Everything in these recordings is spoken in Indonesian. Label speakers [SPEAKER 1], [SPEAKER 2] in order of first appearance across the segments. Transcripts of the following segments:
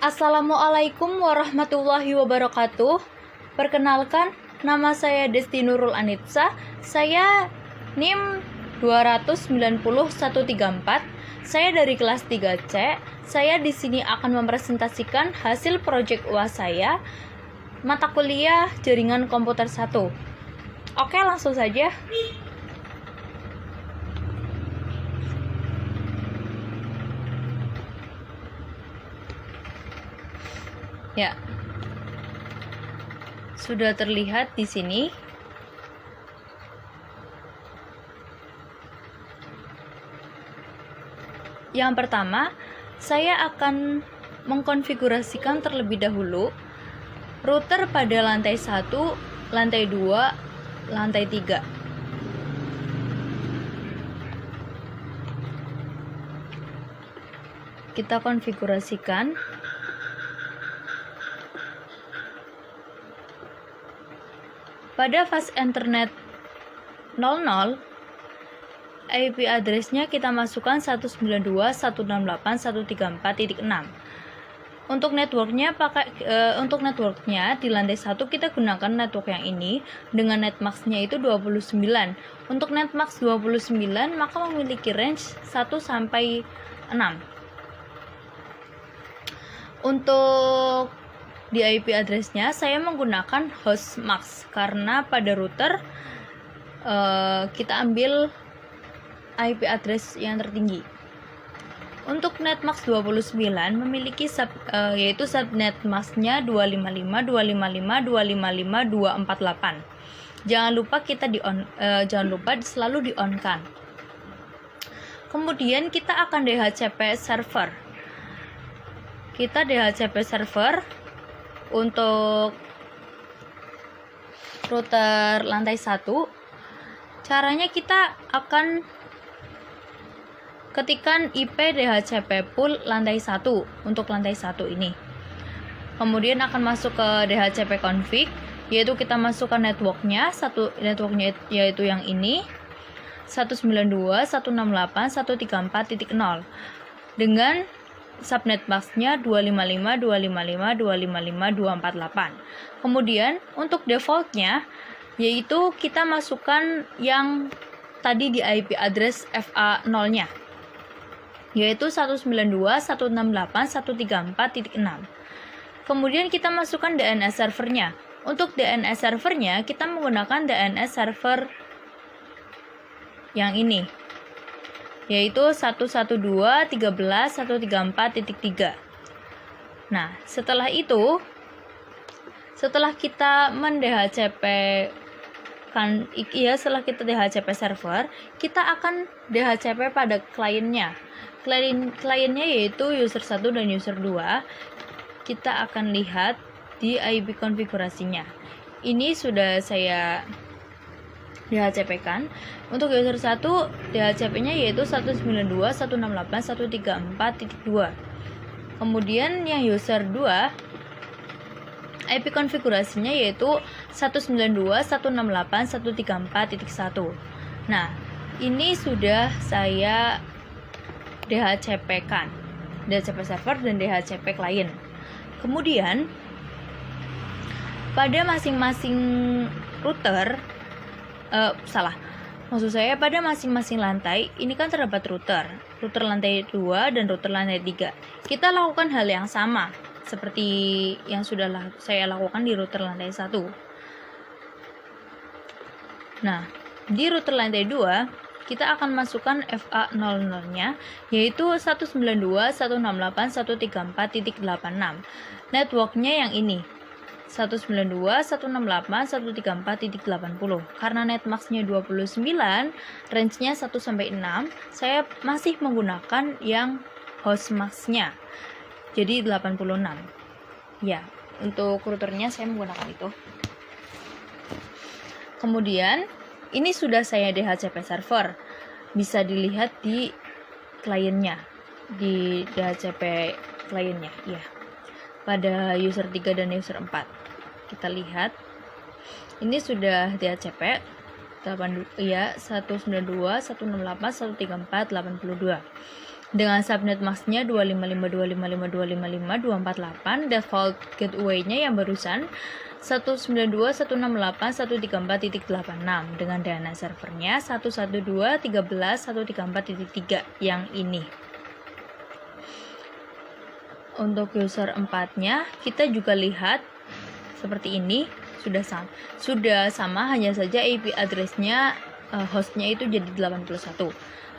[SPEAKER 1] Assalamualaikum warahmatullahi wabarakatuh. Perkenalkan, nama saya Desti Nurul Anitsa. Saya NIM 290-134. Saya dari kelas 3C. Saya di sini akan mempresentasikan hasil proyek UAS saya, mata kuliah Jaringan Komputer 1. Oke, langsung saja. Ya, sudah terlihat di sini. Yang pertama, saya akan mengkonfigurasikan terlebih dahulu router pada lantai 1, lantai 2, lantai 3. Kita konfigurasikan. Pada fast Ethernet 00, IP address-nya kita masukkan 192.168.134.6. Untuk networknya di lantai 1 kita gunakan network yang ini dengan netmax-nya itu 29. Untuk netmax 29 maka memiliki range 1 sampai 6. Untuk di IP address-nya saya menggunakan hostmax karena pada router kita ambil IP address yang tertinggi. Untuk netmax 29 memiliki yaitu subnet max-nya 255.255.255.248. Jangan lupa selalu di-on-kan. Kemudian kita akan DHCP server. Kita DHCP server untuk router lantai 1. Caranya kita akan ketikkan IP DHCP pool lantai 1 untuk lantai 1 ini. Kemudian akan masuk ke DHCP config, yaitu kita masukkan networknya yaitu yang ini 192.168.134.0 dengan subnet max-nya 255.255.255.248. Kemudian untuk default-nya yaitu kita masukkan yang tadi di IP address FA0-nya yaitu 192.168.134.6. Kemudian kita masukkan DNS servernya. Untuk DNS servernya kita menggunakan DNS server yang ini yaitu 112.13.134.3. Nah, setelah kita setelah kita DHCP server, kita akan DHCP pada kliennya. Kliennya yaitu user 1 dan user 2. Kita akan lihat di IP konfigurasinya. Ini sudah saya DHCP-kan. Untuk user 1 DHCP-nya yaitu 192.168.134.2. Kemudian yang user 2 IP konfigurasinya yaitu 192.168.134.1. Nah, ini sudah saya DHCP-kan. DHCP server dan DHCP klien. Kemudian pada masing-masing router pada masing-masing lantai ini kan terdapat router lantai 2 dan router lantai 3. Kita lakukan hal yang sama seperti yang sudah saya lakukan di router lantai 1. Nah, di router lantai 2 kita akan masukkan FA00-nya yaitu 192.168.134.86. Networknya yang ini 192.168.134.80. Karena netmax-nya 29, range-nya 1 sampai 6, saya masih menggunakan yang hostmax-nya. Jadi 86. Ya, untuk routernya saya menggunakan itu. Kemudian ini sudah saya DHCP server. Bisa dilihat di kliennya, di DHCP kliennya, ya. Pada user 3 dan user 4. Kita lihat. Ini sudah DHCP 192.168.134.82. dengan subnet masknya 255.255.255.248, default gateway-nya yang barusan 192.168.134.86 dengan DNS servernya 112.13.134.3 yang ini. Untuk user 4-nya kita juga lihat seperti ini, sudah sama, hanya saja IP address-nya hostnya itu jadi 81.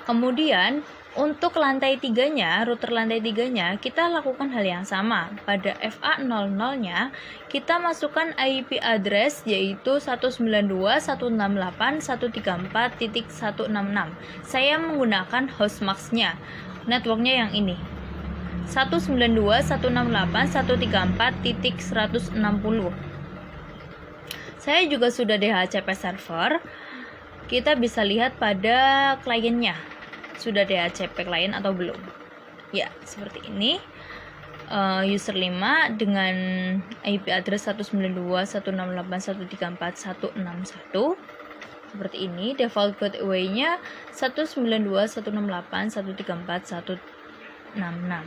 [SPEAKER 1] Kemudian untuk lantai 3-nya, router lantai 3-nya, kita lakukan hal yang sama. Pada FA00-nya, kita masukkan IP address yaitu 192.168.134.166. Saya menggunakan hostmask-nya, networknya yang ini. 192.168.134.160. Saya juga sudah DHCP server. Kita bisa lihat pada kliennya, sudah DHCP klien atau belum. Ya, seperti ini. User 5 dengan IP address 192.168.134.161. Seperti ini. Default gateway-nya 192.168.134.166.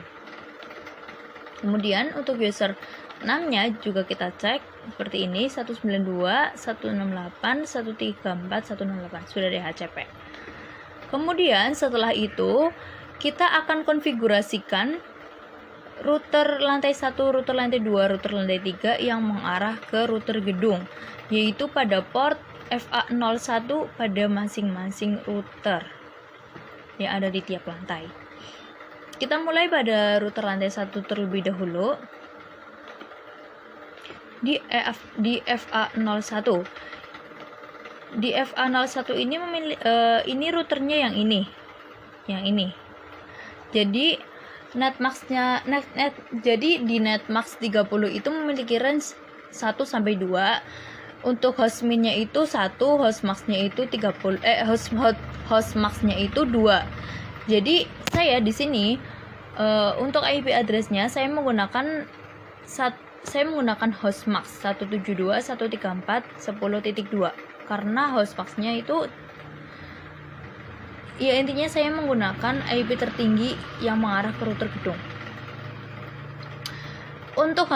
[SPEAKER 1] Kemudian untuk user 6-nya juga kita cek seperti ini, 192.168.134.168 sudah DHCP. Kemudian setelah itu kita akan konfigurasikan router lantai 1, router lantai 2, router lantai 3 yang mengarah ke router gedung, yaitu pada port FA01 pada masing-masing router yang ada di tiap lantai. Kita mulai pada router lantai 1 terlebih dahulu. Di FA01. Di FA01 ini ini routernya yang ini. Yang ini. Jadi jadi di netmax 30 itu memiliki range 1 sampai 2. Untuk hostminnya itu 1, hostmax-nya itu 30 hostmax-nya itu 2. Jadi saya di sini untuk IP address-nya saya menggunakan hostmax 172.134.10.2 karena hostmax-nya itu ya intinya saya menggunakan IP tertinggi yang mengarah ke router gedung. Untuk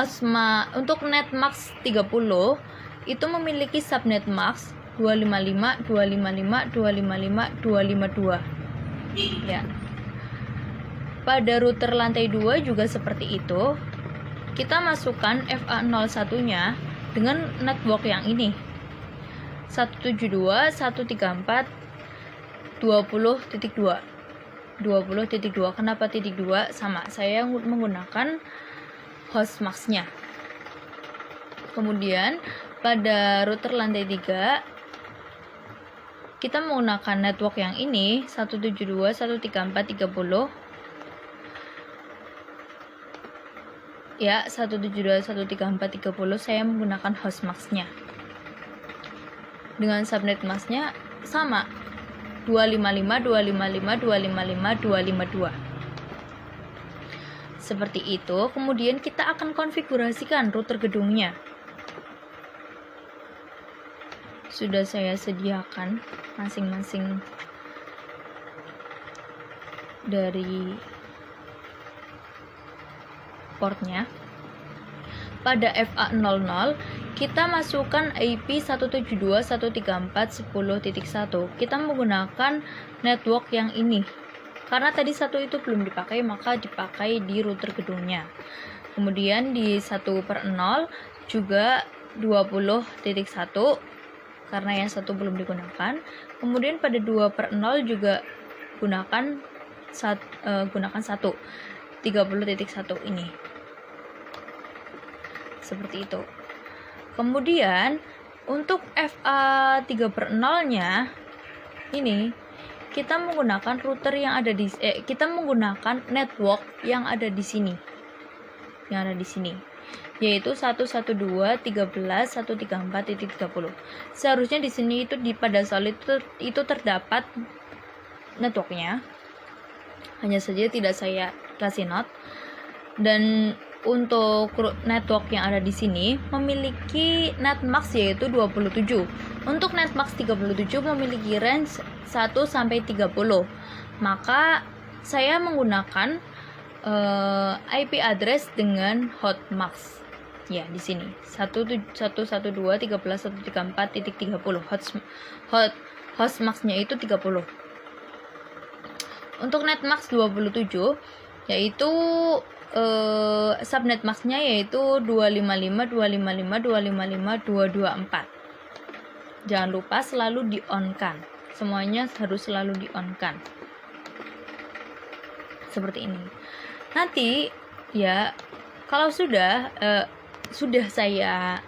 [SPEAKER 1] netmax 30 itu memiliki subnet max 255, 255, 255, 252. Ya. Pada router lantai 2 juga seperti itu. Kita masukkan FA01-nya dengan network yang ini. 172.134.20.2. 20.2. Kenapa titik 2? Sama, saya menggunakan hostmax-nya. Kemudian pada router lantai 3 kita menggunakan network yang ini 172.134.30. Ya, 172.134.30 saya menggunakan hostmax-nya. Dengan subnet mask-nya sama. 255, 255, 255, 252. Seperti itu. Kemudian kita akan konfigurasikan router gedungnya. Sudah saya sediakan masing-masing dari portnya. Pada FA00 kita masukkan IP 172.134.10.1. Kita menggunakan network yang ini karena tadi satu itu belum dipakai, maka dipakai di router gedungnya. Kemudian di 1/0 juga 20.1 karena yang satu belum digunakan. Kemudian pada 2/0 juga gunakan 1 30.1 ini. Seperti itu. Kemudian untuk FA3/0-nya ini kita menggunakan router yang ada di kita menggunakan network yang ada di sini. Yang ada di sini yaitu 112.13.134.30. Seharusnya di sini itu pada solid itu terdapat networknya. Hanya saja tidak saya kasih note. Dan untuk network yang ada di sini memiliki netmax yaitu 27. Untuk netmax 37 memiliki range 1 sampai 30. Maka saya menggunakan IP address dengan hostmask. Ya, di sini 112.13.134.30 hostmasknya itu 30. Untuk netmask 27 yaitu subnetmasknya yaitu 255.255.255.224. Jangan lupa selalu di-on-kan. Semuanya harus selalu di-on-kan. Seperti ini. Nanti ya kalau sudah saya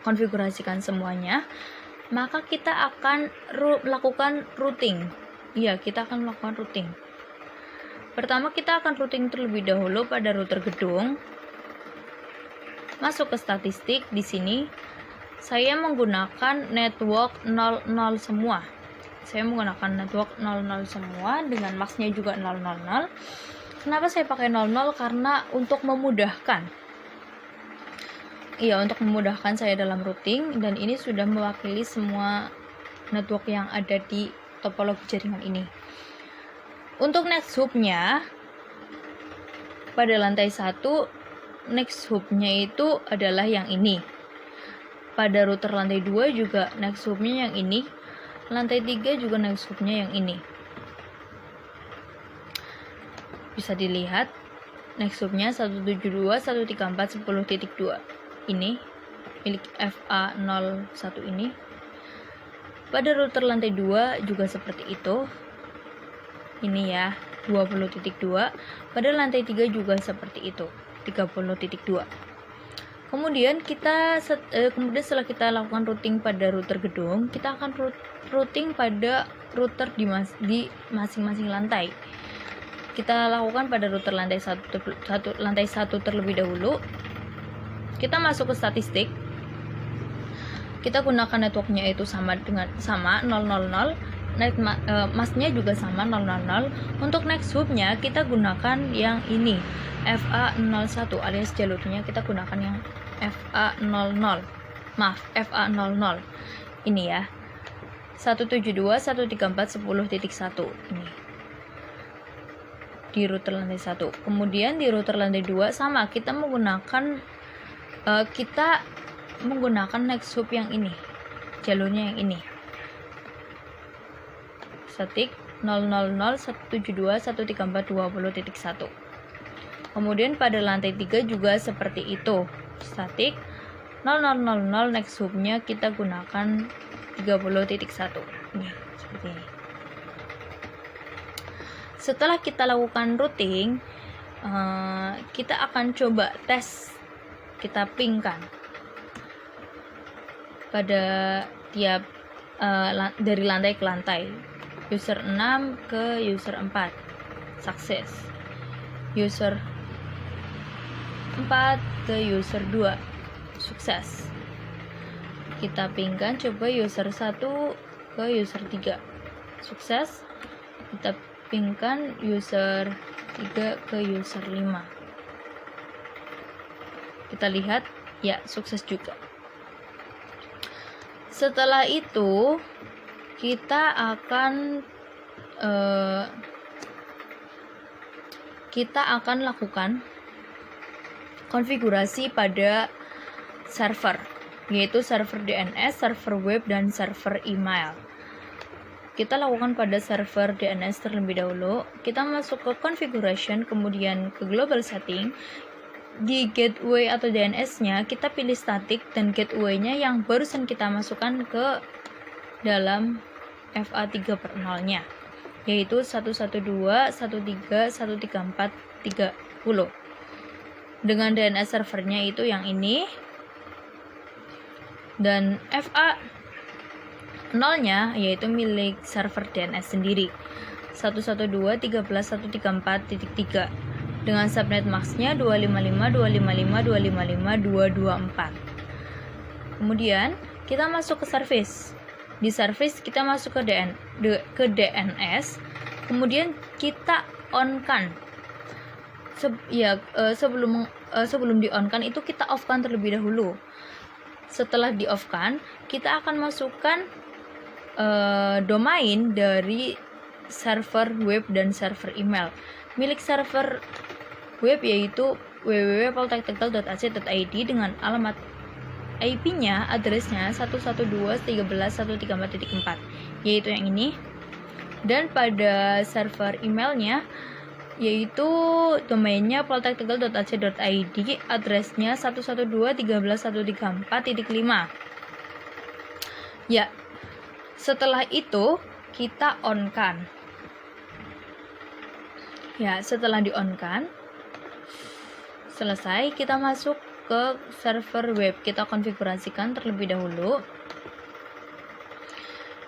[SPEAKER 1] konfigurasikan semuanya, maka kita akan melakukan routing. Iya, kita akan melakukan routing. Pertama kita akan routing terlebih dahulu pada router gedung. Masuk ke statistik di sini. Saya menggunakan network 00 semua. Saya menggunakan network 00 semua dengan masknya juga 000. Kenapa saya pakai 00? Karena untuk memudahkan. Iya, untuk memudahkan saya dalam routing, dan ini sudah mewakili semua network yang ada di topologi jaringan ini. Untuk next hub-nya pada lantai 1, next hub-nya itu adalah yang ini. Pada router lantai 2 juga next hub-nya yang ini. Lantai 3 juga next hub-nya yang ini. Bisa dilihat next hub-nya 172.134.10.2 ini milik FA01 ini. Pada router lantai 2 juga seperti itu. Ini ya 20.2. Pada lantai 3 juga seperti itu 30.2. Kemudian setelah kita lakukan routing pada router gedung, kita akan routing pada router di masing-masing lantai. Kita lakukan pada router lantai 1 terlebih dahulu. Kita masuk ke statistik. Kita gunakan networknya itu sama 000. Masknya juga sama 000. Untuk next hub-nya kita gunakan yang ini, FA01 alias jalurnya kita gunakan yang FA00. FA00. Ini ya. 172.134.10.1 ini. Di router lantai 1. Kemudian di router lantai 2 sama, kita menggunakan next hub yang ini. Jalurnya yang ini. Statik 000.172.134.20.1. Kemudian pada lantai 3 juga seperti itu. Statik 0000 next hub-nya kita gunakan 30.1. Nih, seperti ini. Setelah kita lakukan routing, kita akan coba tes, kita pingkan pada tiap dari lantai ke lantai. User 6 ke user 4 sukses. User 4 ke user 2 sukses. Kita pingkan coba user 1 ke user 3 sukses. Kita pingkan user 3 ke user 5. Kita lihat ya, sukses juga. Setelah itu kita akan lakukan konfigurasi pada server, yaitu server DNS, server web, dan server email. Kita lakukan pada server DNS terlebih dahulu. Kita masuk ke configuration, kemudian ke global setting. Di gateway atau DNS-nya kita pilih static, dan gateway-nya yang barusan kita masukkan ke dalam FA3/0-nya, yaitu 112.1.3.134.30. Dengan DNS servernya itu yang ini, dan FA0-nya yaitu milik server DNS sendiri, 112.13.134.3 dengan subnet masknya 255.255.255.224. Kemudian kita masuk ke service. Di service kita masuk ke DNS, kemudian kita on-kan. Sebelum di-on-kan itu kita off-kan terlebih dahulu. Setelah di-off-kan, kita akan masukkan domain dari server web dan server email. Milik server web yaitu www.poltektegal.ac.id dengan alamat IP-nya, adresnya 112.13.134.4, yaitu yang ini. Dan pada server emailnya yaitu domainnya poltektegal.ac.id, adresnya 112.13.134.5. Ya, setelah itu kita on-kan. Ya, setelah di-on-kan, selesai, kita masuk ke server web. Kita konfigurasikan terlebih dahulu.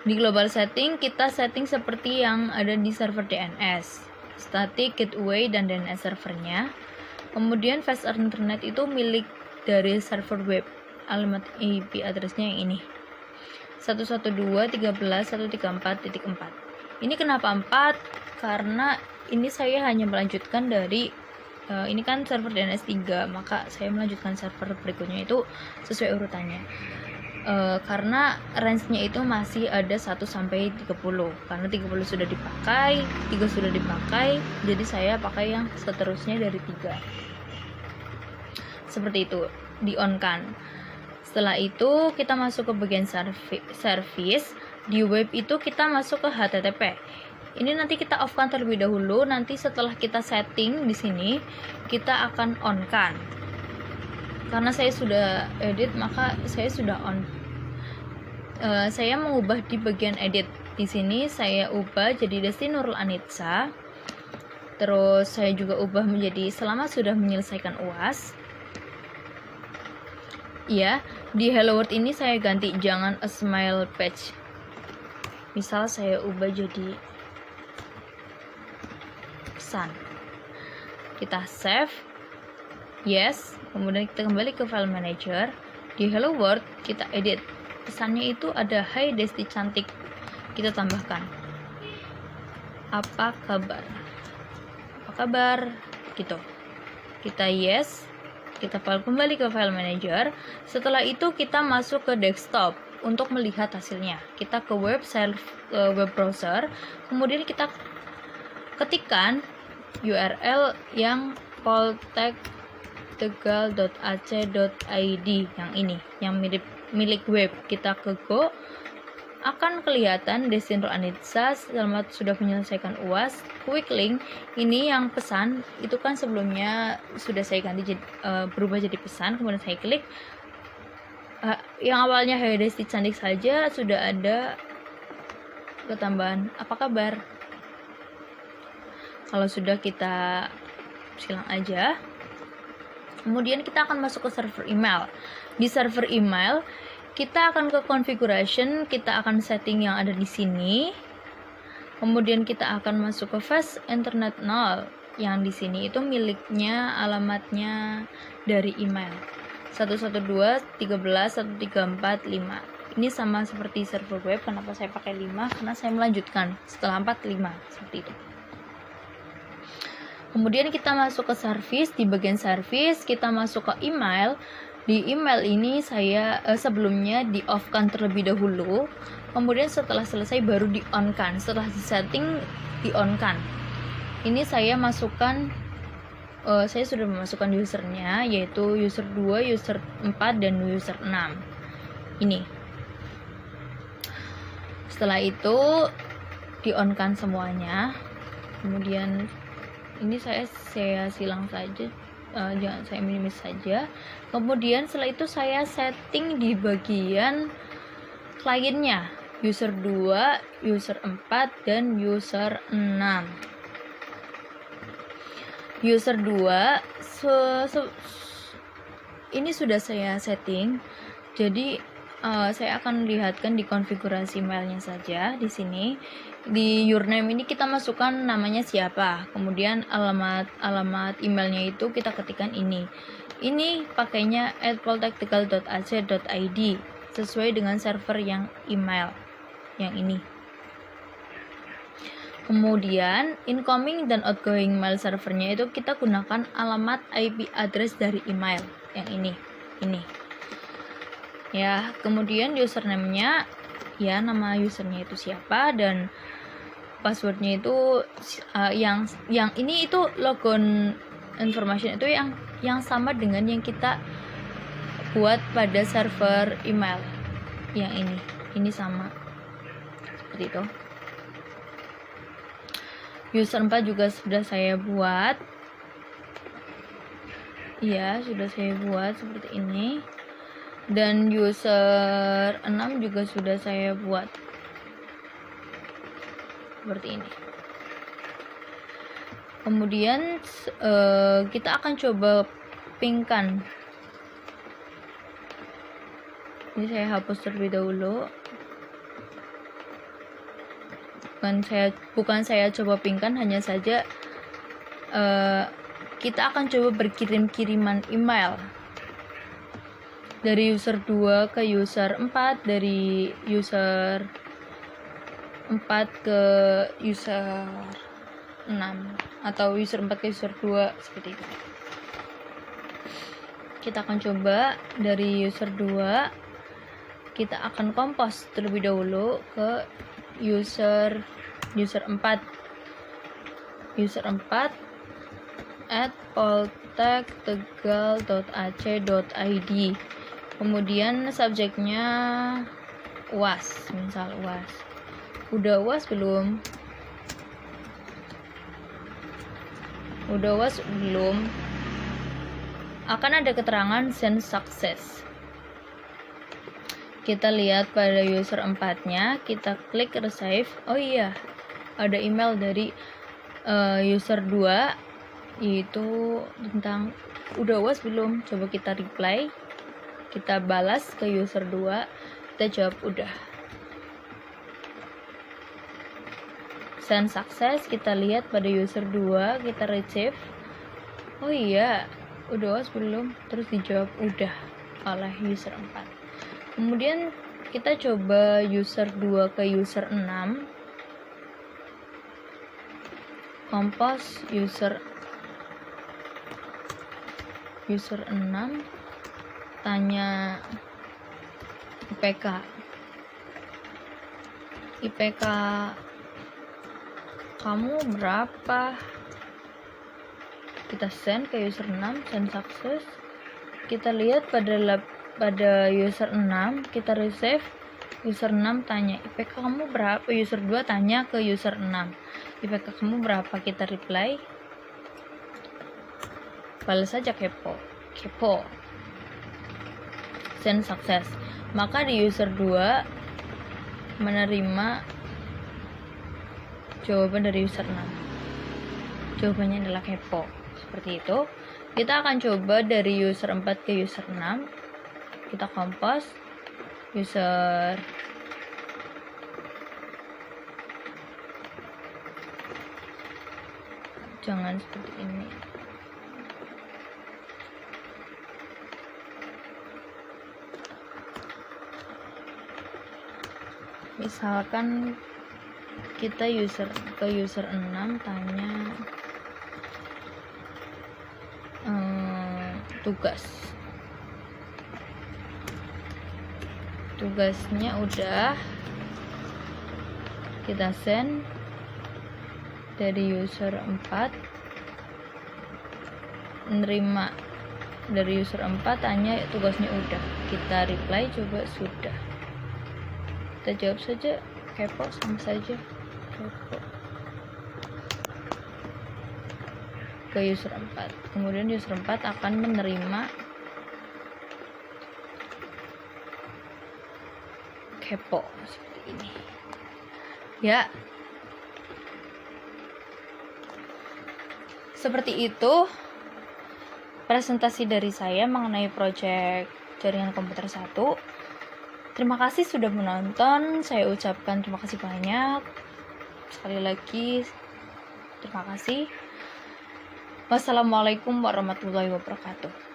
[SPEAKER 1] Di global setting, kita setting seperti yang ada di server DNS, static, gateway, dan DNS servernya. Kemudian fast internet itu milik dari server web. Alamat IP addressnya yang ini, 112.13.134.4. Ini kenapa 4? Karena ini saya hanya melanjutkan dari ini kan server DNS 3, maka saya melanjutkan server berikutnya itu sesuai urutannya. Karena range-nya itu masih ada 1 sampai 30. Karena 30 sudah dipakai, 3 sudah dipakai, jadi saya pakai yang seterusnya dari 3. Seperti itu, di-on-kan. Setelah itu kita masuk ke bagian service. Di web itu kita masuk ke HTTP. Ini nanti kita off-kan terlebih dahulu. Nanti setelah kita setting di sini, kita akan on-kan. Karena saya sudah edit, maka saya sudah on. Saya mengubah di bagian edit. Di sini saya ubah jadi Desti Nurul Anitsa. Terus saya juga ubah menjadi selama sudah menyelesaikan UAS. Ya, di Hello World ini saya ganti jangan a smile page. Misal saya ubah jadi pesan. Kita save. Yes, kemudian kita kembali ke file manager. Di Hello World kita edit. Pesannya itu ada Hai Desti cantik. Kita tambahkan apa kabar? Apa kabar? Gitu. Kita yes. Kita kembali ke file manager. Setelah itu kita masuk ke desktop untuk melihat hasilnya. Kita ke web browser. Kemudian kita ketikkan URL yang poltektegal.ac.id yang ini, yang milik web. Kita ke go, akan kelihatan Desti Nurul Anitsa selamat sudah menyelesaikan UAS. Quick link ini yang pesan itu kan sebelumnya sudah saya ganti berubah jadi pesan. Kemudian saya klik yang awalnya Hai Desti cantik saja, sudah ada ketambahan apa kabar. Kalau sudah, kita silang aja. Kemudian kita akan masuk ke server email. Di server email kita akan ke configuration, kita akan setting yang ada di sini. Kemudian kita akan masuk ke fast internet 0 yang di sini itu miliknya, alamatnya dari email 112.13.134.5. Ini sama seperti server web. Kenapa saya pakai 5? Karena saya melanjutkan setelah 4 5 seperti itu. Kemudian kita masuk ke service. Di bagian service kita masuk ke email. Di email ini saya sebelumnya di off-kan terlebih dahulu. Kemudian setelah selesai baru di on-kan. Setelah di setting di on-kan. Ini saya masukkan saya sudah memasukkan usernya, yaitu user 2, user 4, dan user 6. Ini. Setelah itu di on-kan semuanya. Kemudian ini saya silang saja, jangan, saya minimis saja. Kemudian setelah itu saya setting di bagian kliennya, user 2, user 4, dan user 6. User 2 ini sudah saya setting. Jadi saya akan lihatkan di konfigurasi mailnya saja. Di sini di username ini kita masukkan namanya siapa, kemudian alamat emailnya itu kita ketikkan ini pakainya @poltektegal.ac.id sesuai dengan server yang email yang ini. Kemudian incoming dan outgoing mail servernya itu kita gunakan alamat IP address dari email yang ini ya. Kemudian username-nya ya, nama usernya itu siapa, dan passwordnya itu yang ini itu logon information itu yang sama dengan yang kita buat pada server email yang ini sama seperti itu. User 4 juga sudah saya buat. Ya, sudah saya buat seperti ini. Dan user 6 juga sudah saya buat seperti ini. Kemudian kita akan coba pingkan. Ini saya hapus terlebih dahulu. Bukan saya coba pingkan, hanya saja kita akan coba berkirim-kiriman email dari user 2 ke user 4, dari user 4 ke user 6, atau user 4 ke user 2 seperti itu. Kita akan coba dari user 2, kita akan compose terlebih dahulu ke user 4 @poltektegal.ac.id. kemudian subjeknya UAS, misal UAS. Udah UAS belum? Udah UAS belum? Akan ada keterangan send success. Kita lihat pada user 4-nya, kita klik receive. Oh iya, ada email dari user 2, yaitu tentang udah UAS belum? Coba kita reply, kita balas ke user 2, kita jawab udah. Send success, kita lihat pada user 2, kita receive. Oh iya, udah UAS belum? Terus dijawab udah oleh user 4. Kemudian kita coba user 2 ke user 6. Compose user 6, tanya IPK kamu berapa? Kita send ke user 6, send success. Kita lihat pada user 6, kita receive. User 6 tanya IPK kamu berapa? User 2 tanya ke user 6, IPK kamu berapa? Kita reply, balas saja kepo. Send success. Maka di user 2 menerima jawaban dari user 6. Jawabannya adalah kepo. Seperti itu. Kita akan coba dari user 4 ke user 6. Kita compose user jangan seperti ini. Misalkan kita ke user 6 tanya tugasnya udah, kita send. Dari user 4 menerima dari user 4 tanya tugasnya udah, kita reply coba sudah, kita jawab saja kepo, sama saja kepo ke user 4. Kemudian user 4 akan menerima kepo seperti ini ya. Seperti itu presentasi dari saya mengenai proyek jaringan komputer 1. Terima kasih sudah menonton. Saya ucapkan terima kasih banyak. Sekali lagi terima kasih. Wassalamualaikum warahmatullahi wabarakatuh.